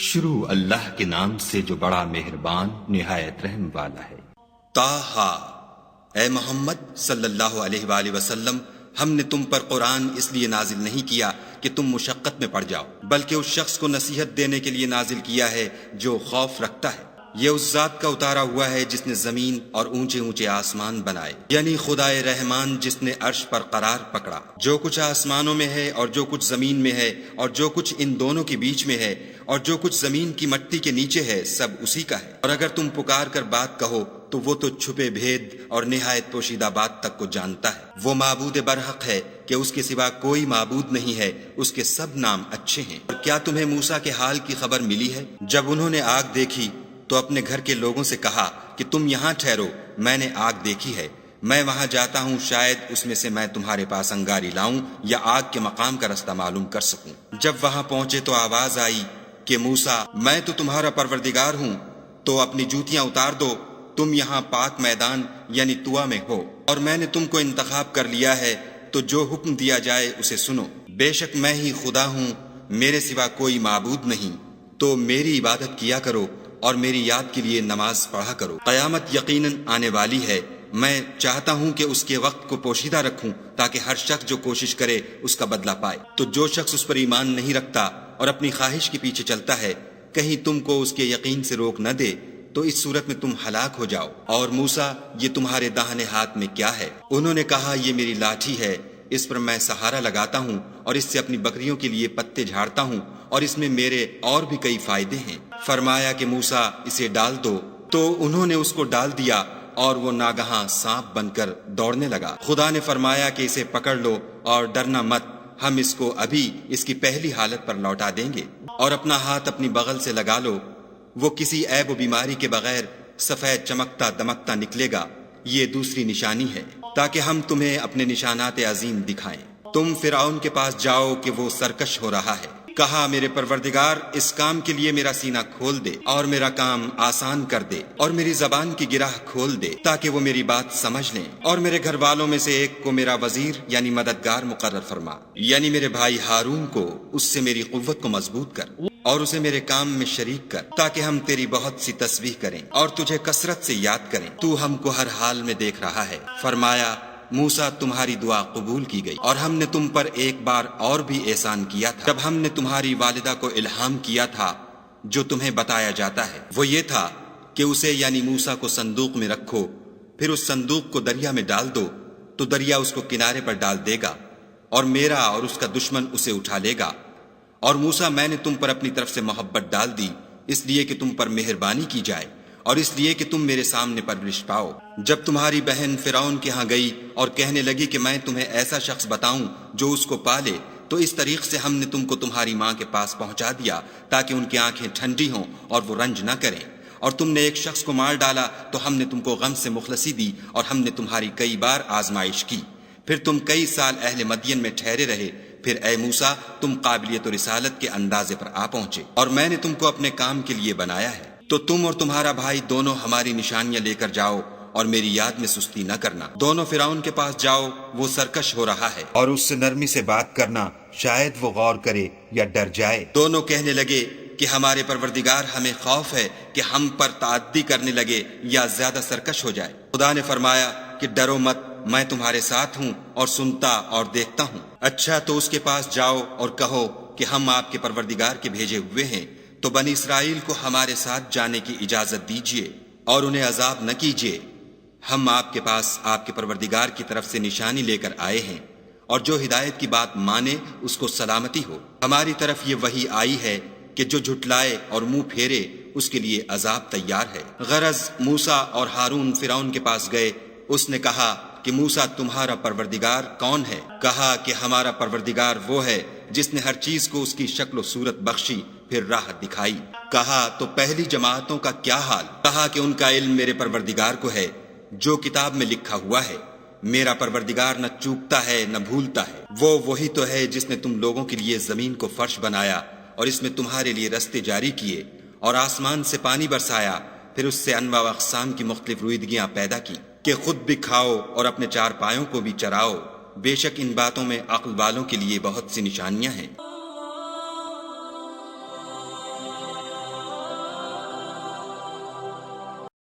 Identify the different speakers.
Speaker 1: شروع اللہ کے نام سے جو بڑا مہربان نہایت رحم والا ہے۔
Speaker 2: طٰہٰ، اے محمد صلی اللہ علیہ وآلہ وسلم، ہم نے تم پر قرآن اس لیے نازل نہیں کیا کہ تم مشقت میں پڑ جاؤ، بلکہ اس شخص کو نصیحت دینے کے لیے نازل کیا ہے جو خوف رکھتا ہے۔ یہ اس ذات کا اتارا ہوا ہے جس نے زمین اور اونچے اونچے آسمان بنائے، یعنی خدائے رحمان جس نے عرش پر قرار پکڑا۔ جو کچھ آسمانوں میں ہے اور جو کچھ زمین میں ہے اور جو کچھ ان دونوں کے بیچ میں ہے اور جو کچھ زمین کی مٹی کے نیچے ہے، سب اسی کا ہے۔ اور اگر تم پکار کر بات کہو تو وہ تو چھپے بھید اور نہایت پوشیدہ بات تک کو جانتا ہے۔ وہ معبود برحق ہے کہ اس کے سوا کوئی معبود نہیں ہے، اس کے سب نام اچھے ہیں۔ اور کیا تمہیں موسیٰ کے حال کی خبر ملی ہے؟ جب انہوں نے آگ دیکھی تو اپنے گھر کے لوگوں سے کہا کہ تم یہاں ٹھہرو، میں نے آگ دیکھی ہے، میں وہاں جاتا ہوں، شاید اس میں سے میں تمہارے پاس انگاری لاؤں یا آگ کے مقام کا رستہ معلوم کر سکوں۔ جب وہاں پہنچے تو آواز آئی کہ موسیٰ، میں تو تمہارا پروردگار ہوں، تو اپنی جوتیاں اتار دو، تم یہاں پاک میدان یعنی طویٰ میں ہو، اور میں نے تم کو انتخاب کر لیا ہے، تو جو حکم دیا جائے اسے سنو۔ بے شک میں ہی خدا ہوں، میرے سوا کوئی معبود نہیں، تو میری عبادت کیا کرو اور میری یاد کے لیے نماز پڑھا کرو۔ قیامت یقیناً آنے والی ہے، میں چاہتا ہوں کہ اس کے وقت کو پوشیدہ رکھوں تاکہ ہر شخص جو کوشش کرے اس کا بدلہ پائے۔ تو جو شخص اس پر ایمان نہیں رکھتا اور اپنی خواہش کے پیچھے چلتا ہے، کہیں تم کو اس کے یقین سے روک نہ دے تو اس صورت میں تم ہلاک ہو جاؤ۔ اور موسیٰ، یہ تمہارے داہنے ہاتھ میں کیا ہے؟ انہوں نے کہا، یہ میری لاٹھی ہے، اس پر میں سہارا لگاتا ہوں اور اس سے اپنی بکریوں کے لیے پتے جھاڑتا ہوں، اور اس میں میرے اور بھی کئی فائدے ہیں۔ فرمایا کہ موسیٰ، اسے ڈال دو، تو انہوں نے اس کو ڈال دیا اور وہ ناگہاں سانپ بن کر دوڑنے لگا۔ خدا نے فرمایا کہ اسے پکڑ لو اور ڈرنا مت، ہم اس کو ابھی اس کی پہلی حالت پر لوٹا دیں گے، اور اپنا ہاتھ اپنی بغل سے لگا لو، وہ کسی عیب و بیماری کے بغیر سفید چمکتا دمکتا نکلے گا۔ یہ دوسری نشانی ہے تاکہ ہم تمہیں اپنے نشانات عظیم دکھائیں۔ تم فرعون کے پاس جاؤ کہ وہ سرکش ہو رہا ہے۔ کہا، میرے پروردگار، اس کام کے لیے میرا سینہ کھول دے اور میرا کام آسان کر دے، اور میری زبان کی گرہ کھول دے تاکہ وہ میری بات سمجھ لیں، اور میرے گھر والوں میں سے ایک کو میرا وزیر یعنی مددگار مقرر فرما، یعنی میرے بھائی ہارون کو، اس سے میری قوت کو مضبوط کر اور اسے میرے کام میں شریک کر، تاکہ ہم تیری بہت سی تسبیح کریں اور تجھے کثرت سے یاد کریں، تو ہم کو ہر حال میں دیکھ رہا ہے۔ فرمایا، موسیٰ، تمہاری دعا قبول کی گئی، اور ہم نے تم پر ایک بار اور بھی احسان کیا تھا، جب ہم نے تمہاری والدہ کو الہام کیا تھا جو تمہیں بتایا جاتا ہے۔ وہ یہ تھا کہ اسے یعنی موسیٰ کو صندوق میں رکھو، پھر اس صندوق کو دریا میں ڈال دو تو دریا اس کو کنارے پر ڈال دے گا، اور میرا اور اس کا دشمن اسے اٹھا لے گا۔ اور موسیٰ، میں نے تم پر اپنی طرف سے محبت ڈال دی، اس لیے کہ تم پر مہربانی کی جائے اور اس لیے کہ تم میرے سامنے پرورش پاؤ۔ جب تمہاری بہن فرعون کے ہاں گئی اور کہنے لگی کہ میں تمہیں ایسا شخص بتاؤں جو اس کو پالے، تو اس طریق سے ہم نے تم کو تمہاری ماں کے پاس پہنچا دیا تاکہ ان کی آنکھیں ٹھنڈی ہوں اور وہ رنج نہ کریں۔ اور تم نے ایک شخص کو مار ڈالا تو ہم نے تم کو غم سے مخلصی دی، اور ہم نے تمہاری کئی بار آزمائش کی، پھر تم کئی سال اہل مدین میں ٹھہرے رہے، پھر اے موسیٰ، تم قابلیت و رسالت کے اندازے پر آ پہنچے، اور میں نے تم کو اپنے کام کے لیے بنایا ہے، تو تم اور تمہارا بھائی دونوں ہماری نشانیاں لے کر جاؤ اور میری یاد میں سستی نہ کرنا۔ دونوں فرعون کے پاس جاؤ، وہ سرکش ہو رہا ہے، اور اس سے نرمی سے بات کرنا، شاید وہ غور کرے یا ڈر جائے۔ دونوں کہنے لگے کہ ہمارے پروردگار، ہمیں خوف ہے کہ ہم پر تعدی کرنے لگے یا زیادہ سرکش ہو جائے۔ خدا نے فرمایا کہ ڈرو مت، میں تمہارے ساتھ ہوں اور سنتا اور دیکھتا ہوں۔ اچھا، تو اس کے پاس جاؤ اور کہو کہ ہم آپ کے پروردگار کے بھیجے ہوئے ہیں، تو بنی اسرائیل کو ہمارے ساتھ جانے کی اجازت دیجیے اور انہیں عذاب نہ کیجیے، ہم آپ کے پاس آپ کے پروردگار کی طرف سے نشانی لے کر آئے ہیں، اور جو ہدایت کی بات مانے اس کو سلامتی ہو۔ ہماری طرف یہ وحی آئی ہے کہ جو جھٹلائے اور منہ پھیرے اس کے لیے عذاب تیار ہے۔ غرض موسیٰ اور ہارون فرعون کے پاس گئے، اس نے کہا کہ موسیٰ، تمہارا پروردگار کون ہے؟ کہا کہ ہمارا پروردگار وہ ہے جس نے ہر چیز کو اس کی شکل و صورت بخشی، پھر راہ دکھائی۔ کہا، تو پہلی جماعتوں کا کیا حال؟ کہا کہ ان کا علم میرے پروردگار کو ہے، جو کتاب میں لکھا ہوا ہے، میرا پروردگار نہ چوکتا ہے نہ بھولتا ہے۔ وہ وہی تو ہے جس نے تم لوگوں کے لیے زمین کو فرش بنایا اور اس میں تمہارے لیے رستے جاری کیے، اور آسمان سے پانی برسایا، پھر اس سے انواع و اقسام کی مختلف رویدگیاں پیدا کی کہ خود بھی کھاؤ اور اپنے چار پایوں کو بھی چراؤ۔ بے شک ان باتوں میں عقل والوں کے لیے بہت سی نشانیاں ہیں۔